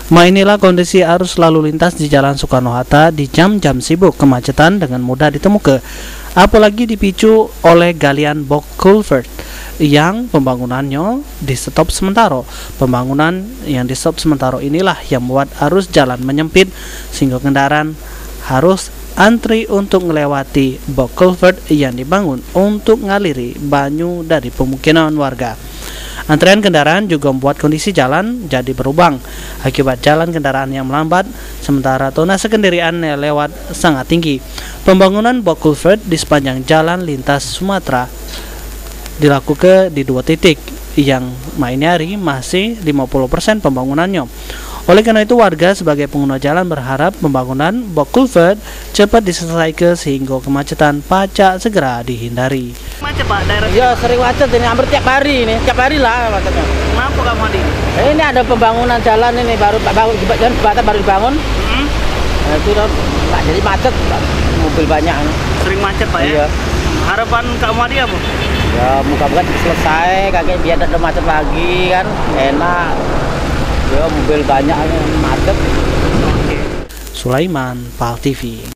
Inilah kondisi arus lalu lintas di Jalan Soekarno-Hatta di jam-jam sibuk. Kemacetan dengan mudah ditemukan, apalagi dipicu oleh galian box culvert yang pembangunannya di stop sementara. Pembangunan yang di stop sementara inilah yang membuat arus jalan menyempit sehingga kendaraan harus antri untuk melewati box culvert yang dibangun untuk ngaliri banyu dari pemukiman warga. Antrean kendaraan juga membuat kondisi jalan jadi berlubang akibat jalan kendaraan yang melambat, sementara tonase kendaraan yang lewat sangat tinggi. Pembangunan box culvert di sepanjang jalan lintas Sumatera dilakukan di 2 titik yang ini hari masih 50% pembangunannya. Oleh karena itu, warga sebagai pengguna jalan berharap pembangunan box culvert cepat diselesaikan sehingga kemacetan pacak segera dihindari. Macet Pak daerah? Ya sering macet ini, hampir tiap hari lah macetnya. Kenapa Kak Madi? Ini ada pembangunan jalan ini baru jembatan baru dibangun. Nah, itu Pak, jadi macet, mobil banyak. Sering macet Pak ya? Iya. Harapan Kak Madi apa? Ya muka-muka selesai, kakek biar tidak macet lagi kan, enak. Ya mobil banyak macet. Sulaiman, PAL TV.